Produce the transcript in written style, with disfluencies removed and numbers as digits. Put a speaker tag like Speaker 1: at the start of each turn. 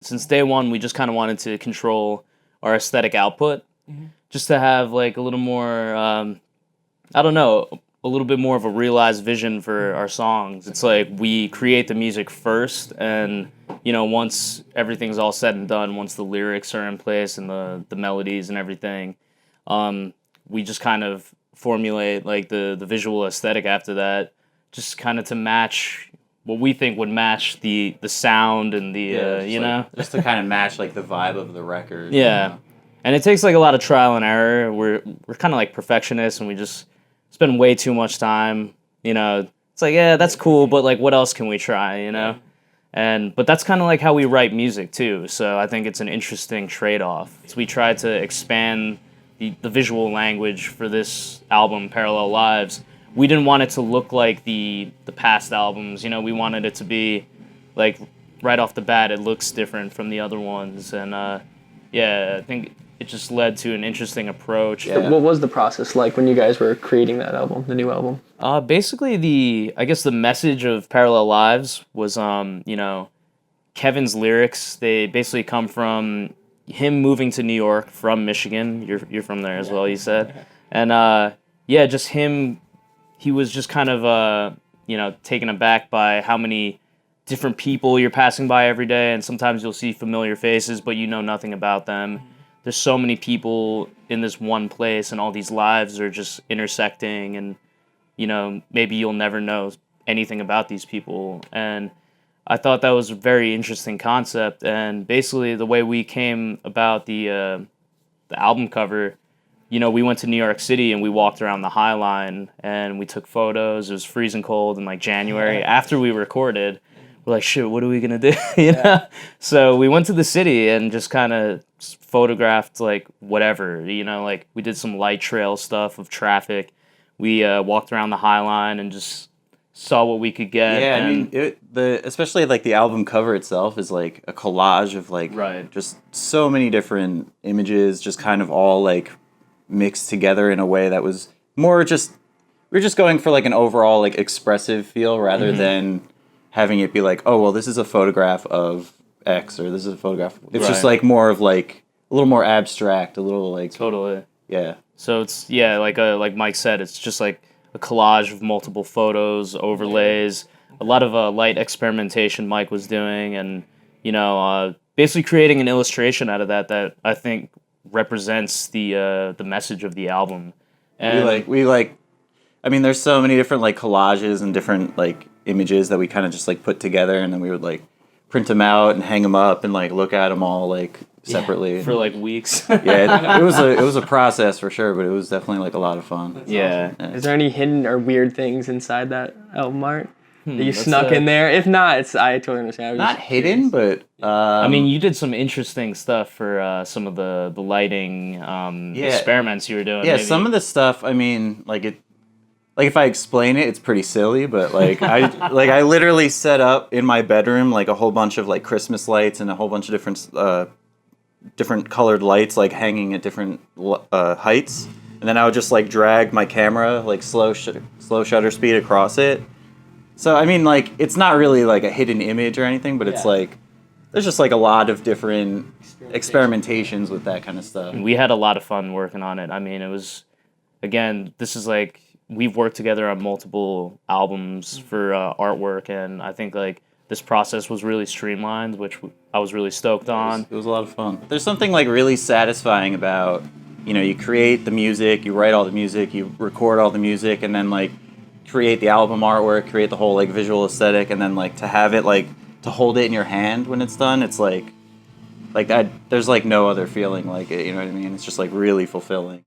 Speaker 1: Since day one, we just kind of wanted to control our aesthetic output, just to have like a little more, I don't know, a little bit more of a realized vision for our songs. It's like we create the music first, and once everything's all said and done, once the lyrics are in place and the melodies and everything, we just kind of formulate like the visual aesthetic after that, just kind of to match what we think would match the sound and the
Speaker 2: just to kind of match like the vibe of the record.
Speaker 1: Yeah. And it takes like a lot of trial and error. We're kind of like perfectionists, and we just spend way too much time. It's like, yeah, that's cool, but like, what else can we try? But that's kind of like how we write music too. So I think it's an interesting trade-off. So we try to expand the visual language for this album, Parallel Lives. We didn't want it to look like the past albums. We wanted it to be like right off the bat, it looks different from the other ones. And I think it just led to an interesting approach.
Speaker 3: Yeah. What was the process like when you guys were creating that album, the new album?
Speaker 1: Basically, I guess the message of Parallel Lives was, Kevin's lyrics. They basically come from him moving to New York from Michigan. You're from there as well, you said. And just him. He was just kind of taken aback by how many different people you're passing by every day, and sometimes you'll see familiar faces, but you know nothing about them. There's so many people in this one place, and all these lives are just intersecting, and maybe you'll never know anything about these people. And I thought that was a very interesting concept. And basically, the way we came about the album cover, we went to New York City and we walked around the High Line and we took photos. It was freezing cold in like January. After we recorded, we're like, shit, what are we gonna do? So we went to the city and just kind of photographed like whatever. Like we did some light trail stuff of traffic. We walked around the High Line and just saw what we could get.
Speaker 2: Yeah, especially like the album cover itself is like a collage of like just so many different images, just kind of all like mixed together in a way that was more just, we're just going for like an overall like expressive feel rather than having it be like, oh well, this is a photograph of X or this is a photograph. It's just like more of like a little more abstract, a little like
Speaker 1: totally.
Speaker 2: Yeah.
Speaker 1: So it's like Mike said, it's just like a collage of multiple photos, overlays, a lot of light experimentation Mike was doing, and basically creating an illustration out of that I think represents the message of the album. And
Speaker 2: I mean, there's so many different like collages and different like images that we kind of just like put together, and then we would like print them out and hang them up and like look at them all like separately
Speaker 1: for like weeks.
Speaker 2: It was a process for sure, but it was definitely like a lot of fun.
Speaker 3: Awesome. Is there any hidden or weird things inside that album art that you snuck in there? If not, I totally understand.
Speaker 2: Not hidden, but
Speaker 1: I mean, you did some interesting stuff for some of the lighting experiments you were doing.
Speaker 2: Yeah, maybe. Some of the stuff. I mean, like if I explain it, it's pretty silly, but like I literally set up in my bedroom like a whole bunch of like Christmas lights and a whole bunch of different colored lights like hanging at different heights, and then I would just like drag my camera like slow shutter speed across it. So I mean, like it's not really like a hidden image or anything, but it's like there's just like a lot of different experimentations with that kind of stuff.
Speaker 1: We had a lot of fun working on it. I mean, it was, again, this is like, we've worked together on multiple albums for artwork, and I think like this process was really streamlined, which I was really stoked on.
Speaker 2: It was a lot of fun. There's something like really satisfying about, you create the music, you write all the music, you record all the music, and then like create the album artwork, create the whole like visual aesthetic, and then like to have it like to hold it in your hand when it's done. It's like that. There's like no other feeling like it. You know what I mean? It's just like really fulfilling.